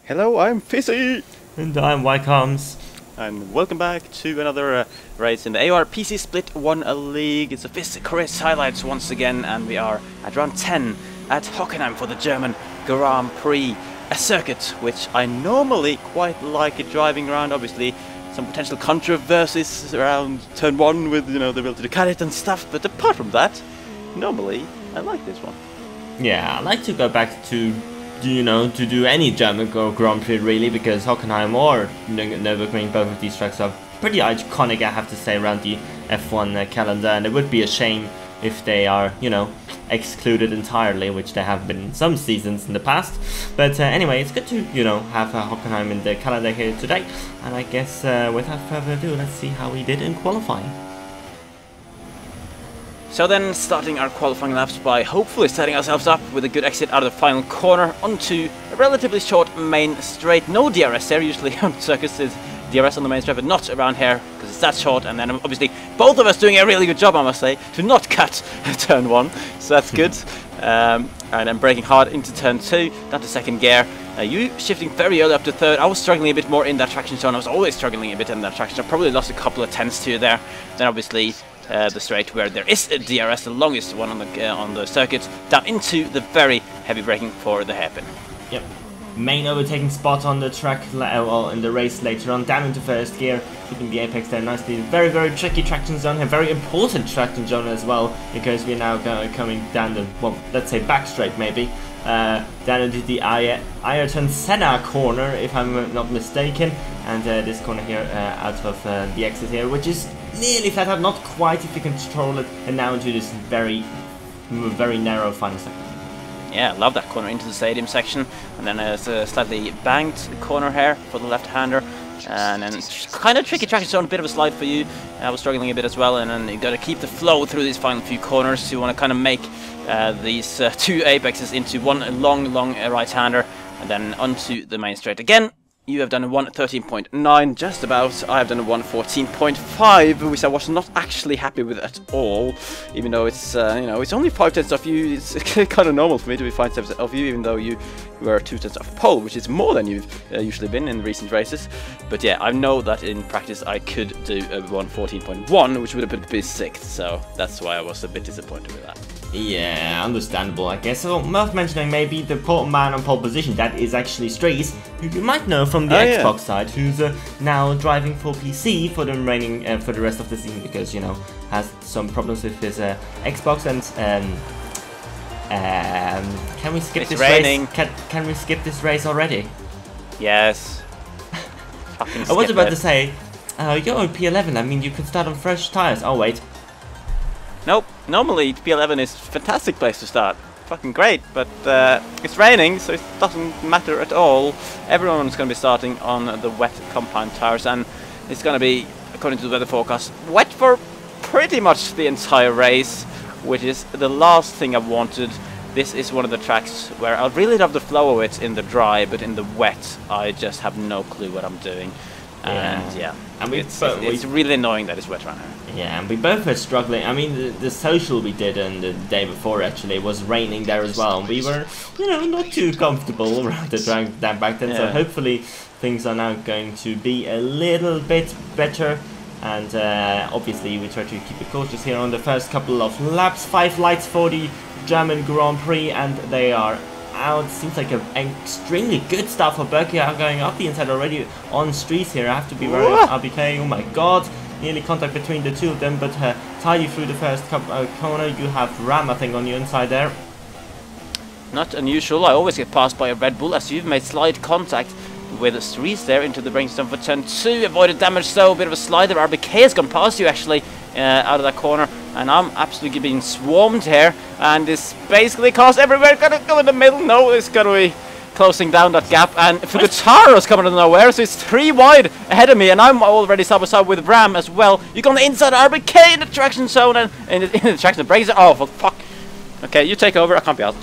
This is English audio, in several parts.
Hello, I'm Fisi! And I'm Ycoms. And welcome back to another race in the AOR PC Split 1 League. It's a FisChris highlights once again, and we are at round 10 at Hockenheim for the German Grand Prix. A circuit which I normally quite like driving around. Obviously, some potential controversies around turn 1 with, the ability to cut it and stuff, but apart from that, normally I like this one. Yeah, I like to go back to to do any German Grand Prix really, because Hockenheim or Nürburgring, both of these tracks are pretty iconic, I have to say, around the F1 calendar, and it would be a shame if they are, excluded entirely, which they have been in some seasons in the past. But anyway, it's good to, have Hockenheim in the calendar here today, and I guess without further ado, let's see how we did in qualifying. So then, starting our qualifying laps by hopefully setting ourselves up with a good exit out of the final corner onto a relatively short main straight. No DRS there. Usually on circuits there's DRS on the main straight, but not around here because it's that short. And then obviously both of us doing a really good job, I must say, to not cut turn 1. So that's good. And then braking hard into turn 2, down to second gear. You shifting very early up to third. I was struggling a bit more in that traction zone. I was always struggling a bit in that traction zone. I probably lost a couple of tenths to you there. Then obviously the straight where there is a DRS, the longest one on the circuit, down into the very heavy braking for the hairpin. Yep. Main overtaking spot on the track, well, in the race later on, down into first gear, keeping the apex there nicely. Very, very tricky traction zone, a very important traction zone as well, because we're now coming down the, well, let's say back straight maybe, down into the Ayrton Senna corner, if I'm not mistaken, and this corner here out of the exit here, which is nearly flat out, not quite if you can control it, and now into this very, very narrow final section. Yeah, I love that corner into the stadium section, and then there's a slightly banked corner here for the left-hander, and then kind of tricky traction zone, a bit of a slide for you. I was struggling a bit as well, and then you got to keep the flow through these final few corners. You want to kind of make these two apexes into one long right-hander, and then onto the main straight again. You have done a 1:13.9, just about. I have done a 1:14.5, which I was not actually happy with at all. Even though it's, it's only 5 tenths off you. It's kind of normal for me to be 5 tenths off you, even though you were 2 tenths off pole, which is more than you've usually been in recent races. But yeah, I know that in practice I could do a 1:14.1, which would have been P6. So that's why I was a bit disappointed with that. Yeah, understandable, I guess. So, worth mentioning maybe the man on pole position, that is actually FisChris, who you might know from the Xbox side, who's now driving for PC for the remaining, for the rest of the season, because, has some problems with his Xbox, and can we skip this race? Can we skip this race already? Yes. I was about to say, you're on P11, I mean, you could start on fresh tires. Oh, wait. Nope, normally P11 is a fantastic place to start. Fucking great, but it's raining, so it doesn't matter at all. Everyone's going to be starting on the wet compound tires, and it's going to be, according to the weather forecast, wet for pretty much the entire race, which is the last thing I wanted. This is one of the tracks where I really love the flow of it in the dry, but in the wet, I just have no clue what I'm doing. And yeah, and it's really annoying that it's wet around here. Yeah, and we both were struggling. I mean, the social we did on the day before actually was raining there as well, and we were, not too comfortable around the track back then. Yeah. So hopefully things are now going to be a little bit better. And obviously we try to keep it cautious here on the first couple of laps. 5 lights for the German Grand Prix, and they are out. Seems like an extremely good start for Berkey, going up the inside already on streets here. I have to be very RBK. Oh my god, nearly contact between the two of them, but tie you through the first corner. You have Ram, I think, on your inside there. Not unusual. I always get passed by a Red Bull, as you've made slight contact with Streets there into the brainstorm for turn 2. Avoided damage, so a bit of a slide there. RBK has gone past you actually out of that corner, and I'm absolutely being swarmed here, and this basically cars everywhere. Gotta go in the middle. No, it's gonna be closing down that gap, and Fugataro's coming out of nowhere, so it's 3 wide ahead of me, and I'm already side by side with Ram as well. You go on the inside, RBK in the traction zone, and in the traction brakes. Oh, fuck. Okay, you take over. I can't be out.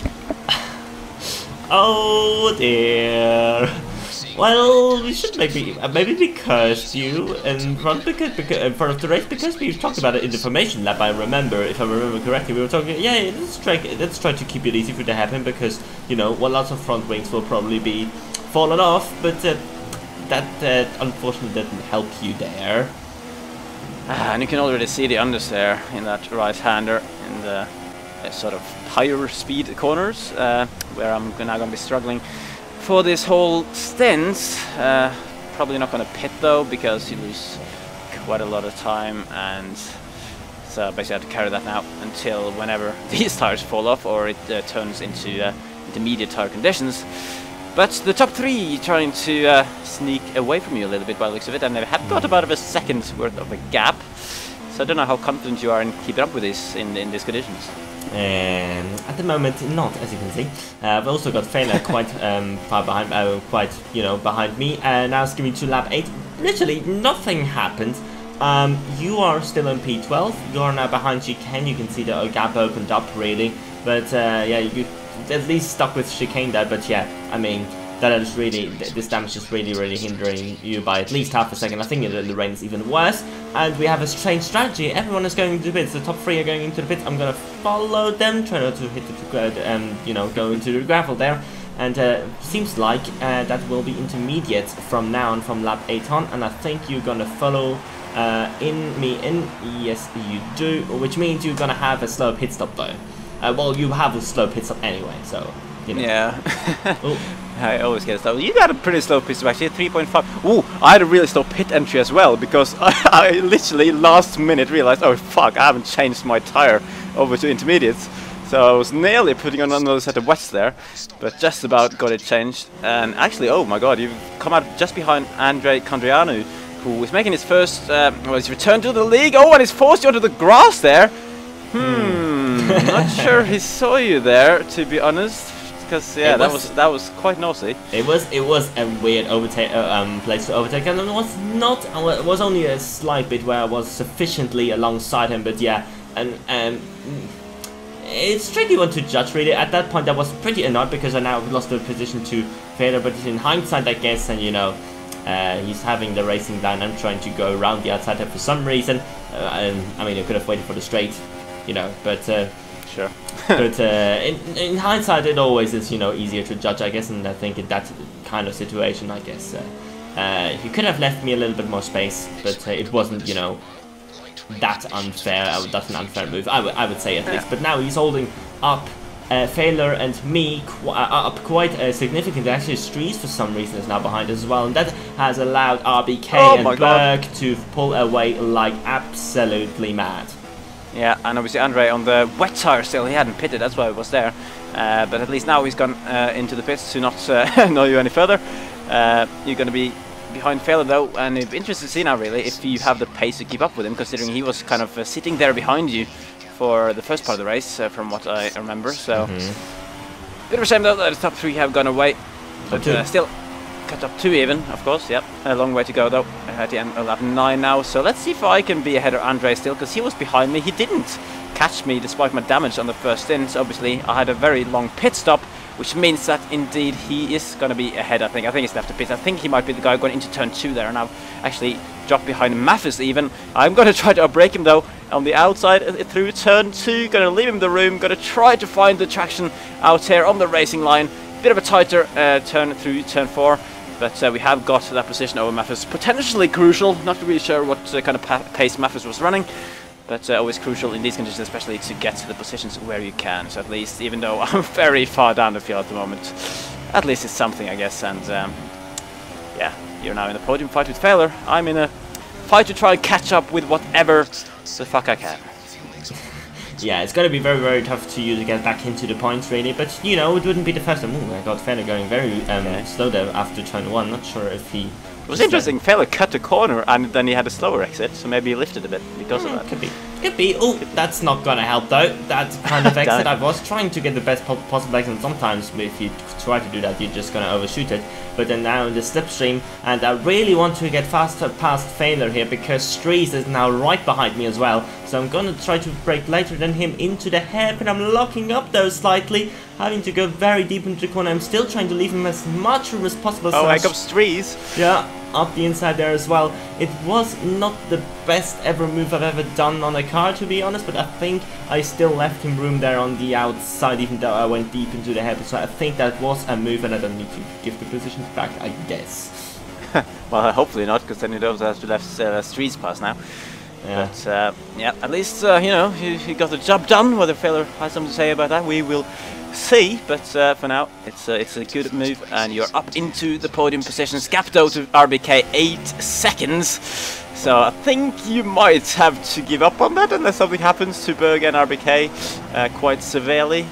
Oh dear. Well, we should maybe curse you in front of the race, because we've talked about it in the formation lab. I remember, if I remember correctly, we were talking. Yeah, let's try to keep it easy for it to happen, because well, lots of front wings will probably be fallen off, but that unfortunately didn't help you there. And you can already see the understeer in that right-hander in the sort of higher speed corners, where I'm now going to be struggling for this whole stint. Probably not going to pit though, because you lose quite a lot of time, and so basically I have to carry that now until whenever these tires fall off or it turns into intermediate tire conditions. But the top three trying to sneak away from you a little bit by the looks of it, and they have got about a second's worth of a gap. So I don't know how confident you are in keeping up with this in these conditions. At the moment, not, as you can see. I've also got Failure quite far behind, quite, you know, behind me. Now skimming to lap 8. Literally, nothing happened. You are still on P12. You are now behind Chicane. You can see the gap opened up, really. But, yeah, you at least stuck with Chicane there. But, yeah, I mean, that is really, this damage is really hindering you by at least half a second. I think the rain is even worse. And we have a strange strategy. Everyone is going into the pits. The top three are going into the pits. I'm going to follow them. Try not to hit the, you know, go into the gravel there. And seems like that will be intermediate from now on, from lap 8 on. And I think you're going to follow me in. Yes, you do. Which means you're going to have a slow pit stop though. Well, you have a slow pit stop anyway, so... You know. Yeah. I always get slow. You got a pretty slow pit stop actually, 3.5. Ooh, I had a really slow pit entry as well, because I literally last minute realized, oh fuck, I haven't changed my tire over to intermediates. So I was nearly putting on another set of wets there, but just about got it changed. And actually, oh my god, you've come out just behind Andre Condrianu, who is making his first, well, his return to the league. Oh, and he's forced you onto the grass there. Not sure he saw you there, to be honest. Because yeah, that was quite nosy. It was a weird overtake place to overtake, and it was only a slight bit where I was sufficiently alongside him. But yeah, and it's a tricky one to judge really. At that point, I was pretty annoyed because I now lost the position to Vader. But in hindsight, I guess, and you know, he's having the racing line. I'm trying to go around the outside for some reason. And I mean, I could have waited for the straight, you know, but. Sure. But in hindsight, it always is, you know, easier to judge, I guess, and I think in that kind of situation, I guess, he could have left me a little bit more space, but it wasn't, you know, that unfair. That's an unfair move, I would say at least. But now he's holding up Failure and me up quite significantly. Actually, Strees for some reason is now behind us as well, and that has allowed RBK and Berg to pull away like absolutely mad. Yeah, and obviously Andre on the wet tire still, he hadn't pitted, that's why he was there. But at least now he's gone into the pits to not annoy you any further. You're going to be behind Failure though, and it'd be interesting to see now really if you have the pace to keep up with him, considering he was kind of sitting there behind you for the first part of the race, from what I remember. So, bit of a shame though that the top three have gone away, but still cut up 2 even, of course. Yep, a long way to go though. At the end of lap 9 now, so let's see if I can be ahead of Andre still, because he was behind me. He didn't catch me despite my damage on the first stint. Obviously I had a very long pit stop, which means that indeed he is going to be ahead. I think he's left a pit. I think he might be the guy going into turn 2 there, and I've actually dropped behind Mathis even. I'm going to try to outbrake him though on the outside through turn 2. Going to leave him the room, going to try to find the traction out here on the racing line. Bit of a tighter turn through turn 4. But we have got that position over Mathis, potentially crucial. Not really sure what kind of pace Mathis was running, but always crucial in these conditions, especially to get to the positions where you can. So at least, even though I'm very far down the field at the moment, at least it's something, I guess. And yeah, you're now in a podium fight with Failure. I'm in a fight to try and catch up with whatever the fuck I can. Yeah, it's going to be very tough to you to get back into the points, really. But, you know, it wouldn't be the first time. Ooh, I got Failure going very slow there after turn 1. Not sure if he... It was interesting. Failure cut the corner, and then he had a slower exit, so maybe he lifted a bit because of that. Could be. Could be. Oh, that's not going to help, though. That kind of exit. I was trying to get the best possible exit, and sometimes if you try to do that, you're just going to overshoot it. But then now in the slipstream, and I really want to get faster past Failure here, because Strees is now right behind me as well. So I'm going to try to brake later than him into the hairpin. I'm locking up though slightly, having to go very deep into the corner. I'm still trying to leave him as much room as possible. Oh, I got Strees. Yeah. up the inside there as well. It was not the best ever move I've ever done on a car, to be honest, but I think I still left him room there on the outside, even though I went deep into the hairpin. So I think that was a move, and I don't need to give the positions back, I guess. Well, hopefully not, because then you don't have to left Street's pass now. Yeah. But yeah, at least you know, he got the job done. Whether Failure has something to say about that, we will see. But for now, it's a good move, and you're up into the podium positions. Gap though to RBK 8 seconds. So I think you might have to give up on that unless something happens to Berg and RBK quite severely.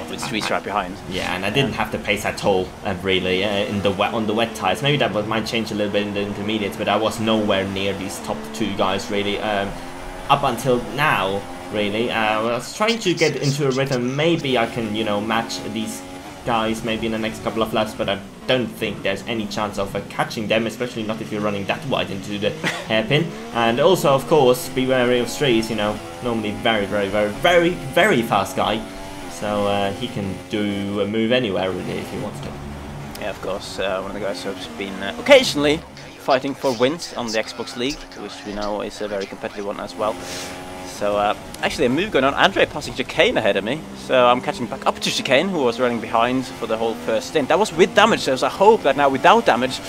With Streets right behind. Yeah, and I didn't have the pace at all, really, on the wet tires. Maybe that might change a little bit in the intermediates, but I was nowhere near these top two guys, really. Up until now, really, I was trying to get into a rhythm. Maybe I can, you know, match these guys maybe in the next couple of laps, but I don't think there's any chance of catching them, especially not if you're running that wide into the hairpin. And also, of course, be wary of Streets, you know, normally very fast guy, so he can do a move anywhere really if he wants to. Yeah, of course, one of the guys who's been occasionally fighting for wins on the Xbox League, which we know is a very competitive one as well. So actually a move going on, Andre passing Chicane ahead of me, so I'm catching back up to Chicane, who was running behind for the whole first stint. That was with damage, so I hope that now without damage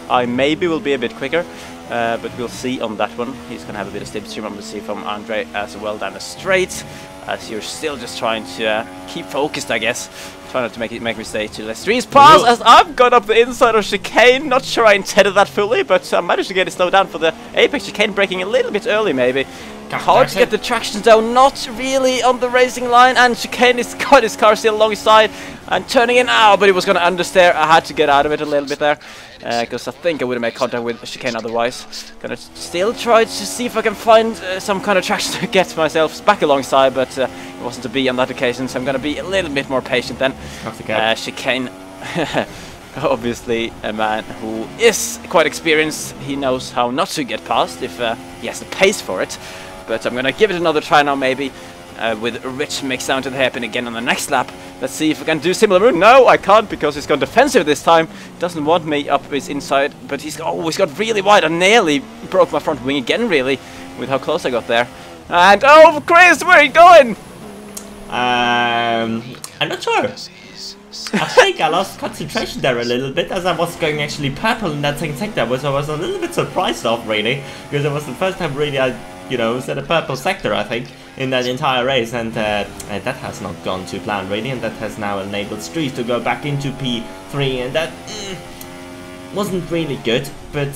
I maybe will be a bit quicker, but we'll see on that one. He's going to have a bit of slipstream, I'm going to see from Andre as well down the straight, as you're still just trying to keep focused, I guess. Try not to make mistake to let Streets pass as I've gone up the inside of Chicane. Not sure I intended that fully, but I managed to get it slowed down for the apex. Chicane breaking a little bit early maybe. Hard to get the traction down, not really on the racing line, and Chicane has got his car still alongside and turning in now, but he was going to understeer. I had to get out of it a little bit there, because I think I would have made contact with Chicane otherwise. Gonna still try to see if I can find some kind of traction to get myself back alongside, but it wasn't to be on that occasion, so I'm going to be a little bit more patient then. Chicane, obviously a man who is quite experienced. He knows how not to get past if he has the pace for it. But I'm going to give it another try now, maybe, with Rich mix down to the hairpin again on the next lap. Let's see if I can do similar move. No, I can't, because he's gone defensive this time. Doesn't want me up his inside, but he's got really wide. I nearly broke my front wing again, really, with how close I got there. And, oh, Chris, where are you going? I'm not sure. I think I lost concentration there a little bit as I was going actually purple in that second sector, which I was a little bit surprised of, really, because it was the first time really I, you know, set a purple sector, I think, in that entire race, and that has not gone to plan, really, and that has now enabled Streets to go back into P3, and that wasn't really good, but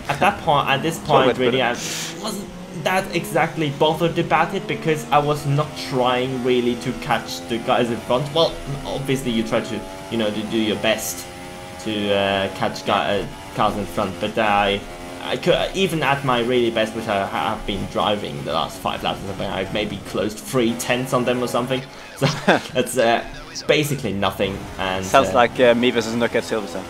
at this point, really, I wasn't that exactly bothered about it, because I was not trying really to catch the guys in front. Well, obviously you try to, you know, to do your best to catch cars in front, but I could, even at my really best, which I have been driving the last 5 laps or something, I've maybe closed 3/10 on them or something, so that's basically nothing. And sounds like me versus Nook at Silverstone.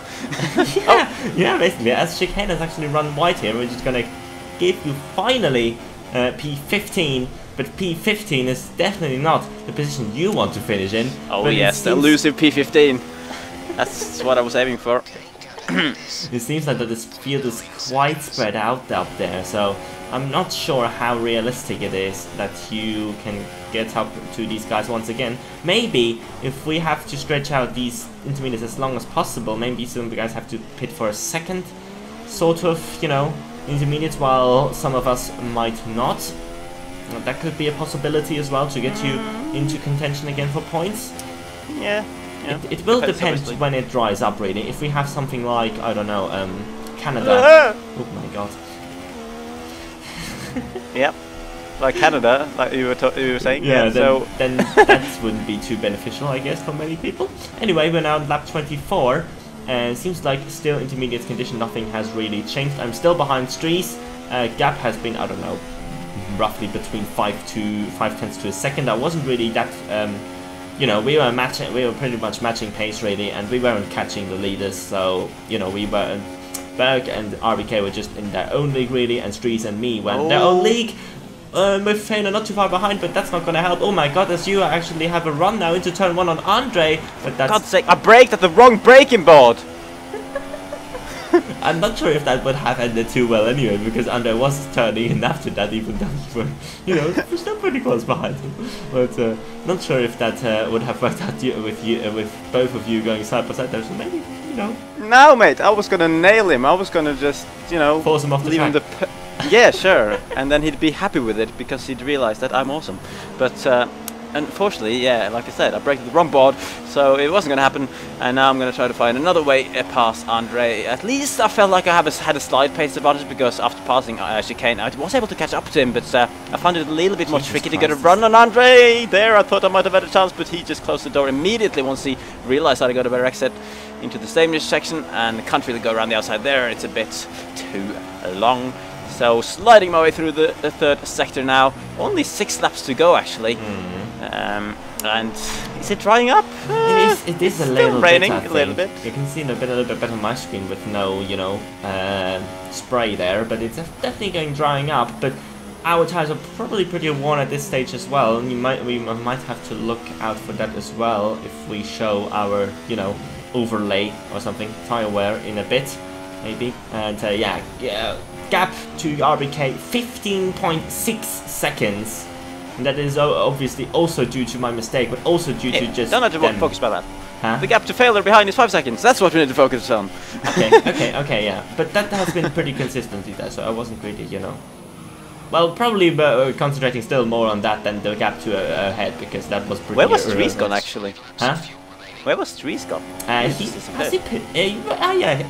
yeah, basically, as Chicane has actually run wide here, which is going to give you finally P15, but P15 is definitely not the position you want to finish in. Oh yes, the elusive P15. That's what I was aiming for. It seems like that this field is quite spread out there, so I'm not sure how realistic it is that you can get up to these guys once again. Maybe if we have to stretch out these intermediates as long as possible, maybe some of the guys have to pit for a second sort of, you know, intermediates, while some of us might not. That could be a possibility as well, to get you into contention again for points. Yeah. It will depend when it dries up, really. If we have something like, I don't know, Canada. Oh my god. Yep. Like Canada, like you were saying. Yeah, then that wouldn't be too beneficial, I guess, for many people. Anyway, we're now on lap 24. And seems like still intermediate condition, nothing has really changed. I'm still behind Streets. Gap has been, I don't know, roughly between 5/10 to a second. I wasn't really that, you know, we were pretty much matching pace, really, and we weren't catching the leaders. So, you know, we were, Berg and RBK were just in their own league, really, and Streets and me were in their own league. With Failure not too far behind, but that's not going to help. Oh my god, as you actually have a run now into turn 1 on Andre, but that's... God's sake, I braked at the wrong braking board! I'm not sure if that would have ended too well anyway, because Andre was turning in after that, even though we were, you know, we're still pretty close behind him. But not sure if that would have worked out with both of you going side by side there. So maybe, you know. No, mate, I was gonna nail him. I was gonna just, you know, force him off the track. Yeah, sure. And then he'd be happy with it because he'd realize that I'm awesome. But unfortunately, yeah, like I said, I braked the wrong board, so it wasn't going to happen. And now I'm going to try to find another way past Andre. At least I felt like I had a slight pace advantage, because after passing chicane, I was able to catch up to him. But I found it a little bit more tricky to get a run on Andre. There, I thought I might have had a chance, but he just closed the door immediately once he realized that I got a better exit into the same section, and can't really go around the outside there. It's a bit too long. So sliding my way through the third sector now. Only 6 laps to go, actually. And is it drying up? It is a little raining, bit, a little bit. You can see a little bit better on my screen with no, you know, spray there, but it's definitely drying up. But our tires are probably pretty worn at this stage as well, and we might have to look out for that as well if we show our, you know, overlay or something, tire wear in a bit, maybe. And yeah. Gap to RBK 15.6 seconds, and that is obviously also due to my mistake, but also due to just don't have to focus about that. Huh? The gap to failure behind is 5 seconds. That's what we need to focus on. Okay, yeah, but that has been pretty consistently there, so I wasn't really, you know, well, probably concentrating still more on that than the gap to ahead, because that was pretty. Where was Dries gone, actually? Huh? Where was Dries gone? Yeah.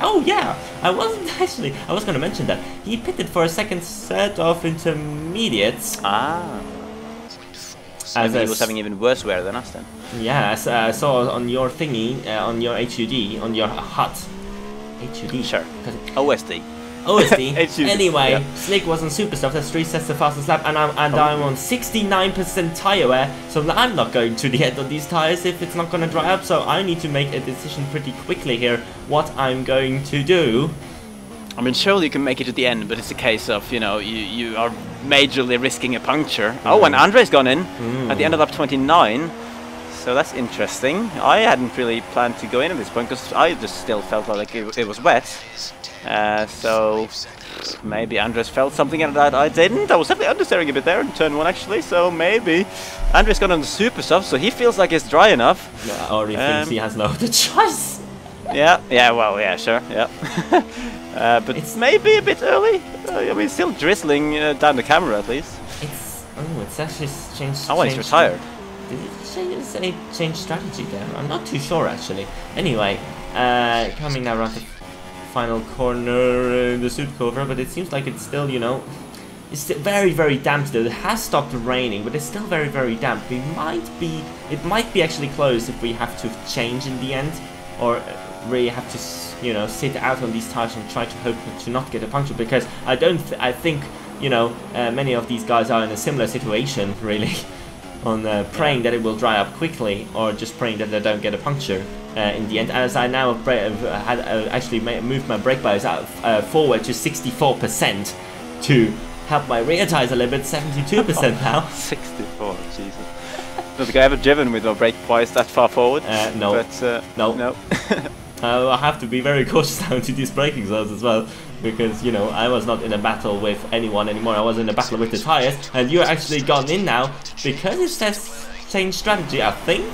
Oh, yeah. I was going to mention that. He pitted for a second set of intermediates. Ah. As he was having even worse wear than us then. Yeah, as I saw on your thingy, on your HUD, on your HUD. HUD? Sure. OSD. OSD. Anyway, yeah. Slick was on super soft. That's 3 sets the fastest lap, and I'm on 69% tire wear. So I'm not going to the end of these tires if it's not going to dry up. So I need to make a decision pretty quickly here what I'm going to do. I mean, surely you can make it to the end, but it's a case of, you know, you are majorly risking a puncture. Oh, and Andre's gone in at the end of lap 29. So that's interesting. I hadn't really planned to go in at this point because I just still felt like it was wet. So maybe Andres felt something that I didn't. I was definitely understeering a bit there in turn 1 actually, so maybe Andres got on the super soft, so he feels like it's dry enough. Yeah, or he thinks he has no other choice. Yeah, well, yeah, sure, yeah. But it's maybe a bit early. I mean, still drizzling down the camera at least. It's actually changed. Oh, he's retired. Did it change strategy there? I'm not too sure actually. Anyway, coming now around the final corner in the suit cover, but it seems like it's still, you know, it's still very, very damp still. It has stopped raining, but it's still very, very damp. It might be actually close if we have to change in the end, or really have to, you know, sit out on these tires and try to hope to not get a puncture, because I think, you know, many of these guys are in a similar situation, really, on praying that it will dry up quickly, or just praying that they don't get a puncture in the end. As I now had actually moved my brake bias forward to 64% to help my rear tires a little bit, 72% now. 64, Jesus. Don't think I ever driven with my brake bias that far forward. No. But, no. I have to be very cautious now to these braking zones as well, because, you know, I was not in a battle with anyone anymore. I was in a battle with the tires, and you're actually gone in now because it says change strategy, I think.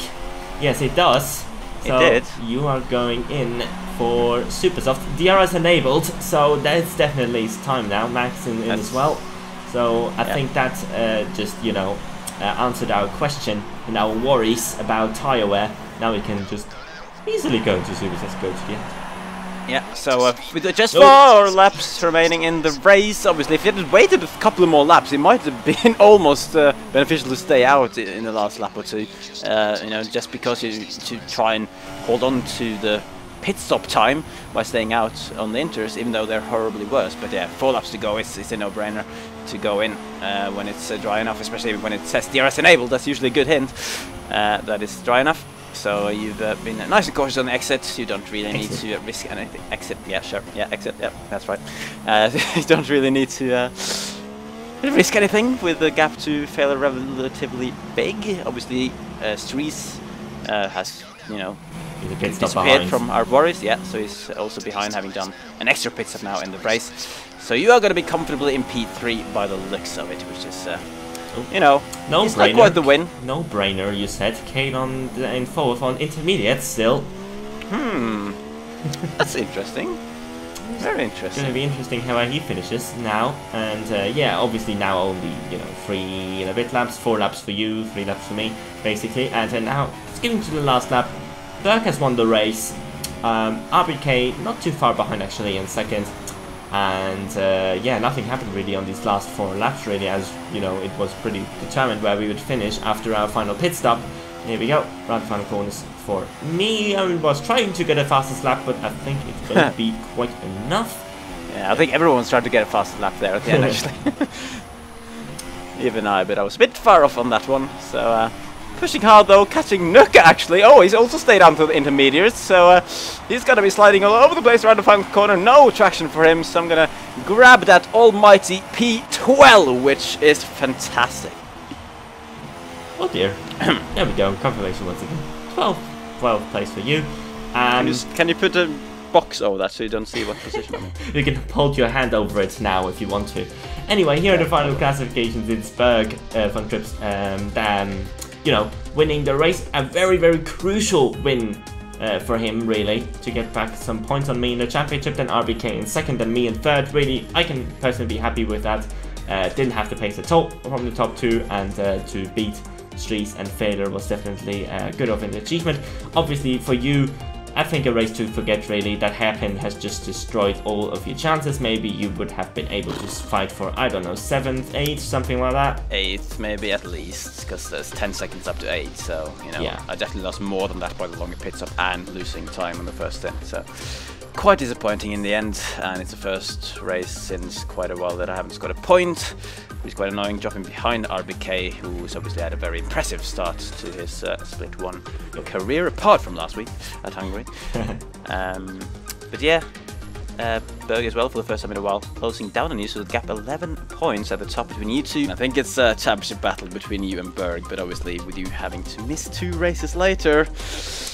Yes, it does. So it did. You are going in for super soft. DRS enabled, so that's definitely time now. Max in as well. So I think that just, you know, answered our question and our worries about tire wear. Now we can just easily go to super soft, go to the end. Yeah, so with just 4 laps remaining in the race, obviously, if you had waited a couple of more laps, it might have been almost beneficial to stay out in the last lap or two. You know, just because you try and hold on to the pit stop time by staying out on the inters, even though they're horribly worse. But yeah, 4 laps to go, it's a no-brainer to go in when it's dry enough, especially when it says DRS enabled. That's usually a good hint that it's dry enough. So you've been nice and cautious on the exit. You don't really need to risk anything. Exit, yeah, sure. Yeah, exit, yeah, that's right. You don't really need to risk anything with the gap to failure relatively big. Obviously, Strees has you know, He's a pit stop disappeared behind. from our worries. Yeah, so he's also behind, having done an extra pit stop now in the race. So you are going to be comfortably in P3 by the looks of it, which is, you know, No it's brainer. not quite the win. No brainer, you said. Kane in fourth on intermediate still. That's interesting. Very It's interesting. going to be interesting how he finishes now. And yeah, obviously now only, you know, 3 and a bit laps, 4 laps for you, 3 laps for me, basically. And now it's getting to the last lap. Berg has won the race. RBK not too far behind actually in second. And yeah, nothing happened really on these last 4 laps really, as you know, it was pretty determined where we would finish after our final pit stop. Here we go, round final corners for me. I was trying to get a fastest lap, but I think it's going to be quite enough. Yeah, I think everyone's trying to get a fastest lap there at the end, actually. Even I, but I was a bit far off on that one. So pushing hard though, catching Nuka actually. Oh, he's also stayed on to the intermediates, so he's going to be sliding all over the place around the final corner. No traction for him, so I'm going to grab that almighty P12, which is fantastic. Oh dear. There we go, confirmation once again. 12th place for you. Can you put a box over that so you don't see what position I'm in? You can hold your hand over it now if you want to. Anyway, here are the final classifications. It's Berg von Trips, you know, winning the race. A very, very crucial win for him, really, to get back some points on me in the championship. Then RBK in second and me in third. Really, I can personally be happy with that. Didn't have to pace at all from the top 2, and to beat Streets and Failure was definitely good of an achievement. Obviously, for you, I think a race to forget really. That hairpin has just destroyed all of your chances. Maybe you would have been able to fight for, I don't know, 7th, 8th, something like that. 8th, maybe at least, because there's 10 seconds up to 8, so, you know, yeah. I definitely lost more than that by the longer pit stop and losing time on the first stint, so quite disappointing in the end. And it's the first race since quite a while that I haven't scored a point, which is quite annoying, dropping behind RBK, who's obviously had a very impressive start to his Split 1 career, apart from last week at Hungary. But yeah, Berg as well for the first time in a while, closing down on you, so the gap 11 points at the top between you two. I think it's a championship battle between you and Berg, but obviously with you having to miss 2 races later,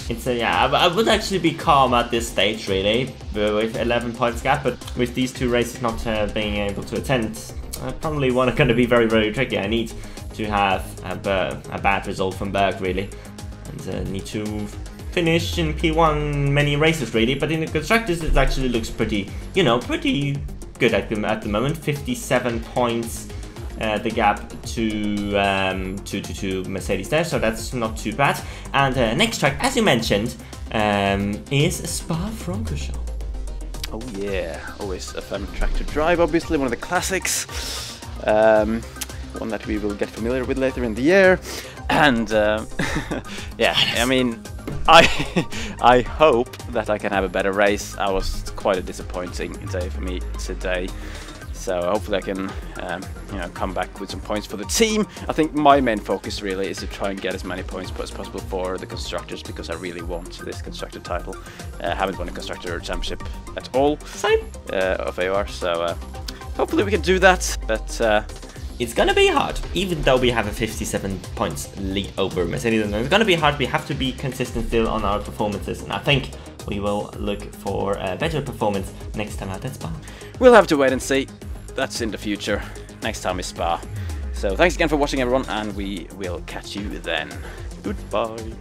it's yeah, I would actually be calm at this stage really, with 11 points gap, but with these 2 races not being able to attend, probably one are going to be very, very tricky. I need to have a bad result from Berg really, and need to finish in P1 many races really. But in the constructors it actually looks pretty, you know, pretty good at the moment. 57 points the gap to Mercedes there, so that's not too bad. And next track, as you mentioned, is Spa-Francorchamps. oh yeah, always a fun track to drive, obviously, one of the classics. One that we will get familiar with later in the year. And yeah, I mean, I hope that I can have a better race. I was quite a disappointing day for me today. So hopefully I can you know, come back with some points for the team. I think my main focus really is to try and get as many points as possible for the constructors, because I really want this constructor title. I haven't won a constructor championship at all. Same. Of AOR, so hopefully we can do that. But it's gonna be hard, even though we have a 57 points lead over Mercedes. It's gonna be hard. We have to be consistent still on our performances, and I think we will look for a better performance next time out at Spa. We'll have to wait and see. That's in the future. Next time is Spa. So thanks again for watching, everyone, and we will catch you then. Goodbye.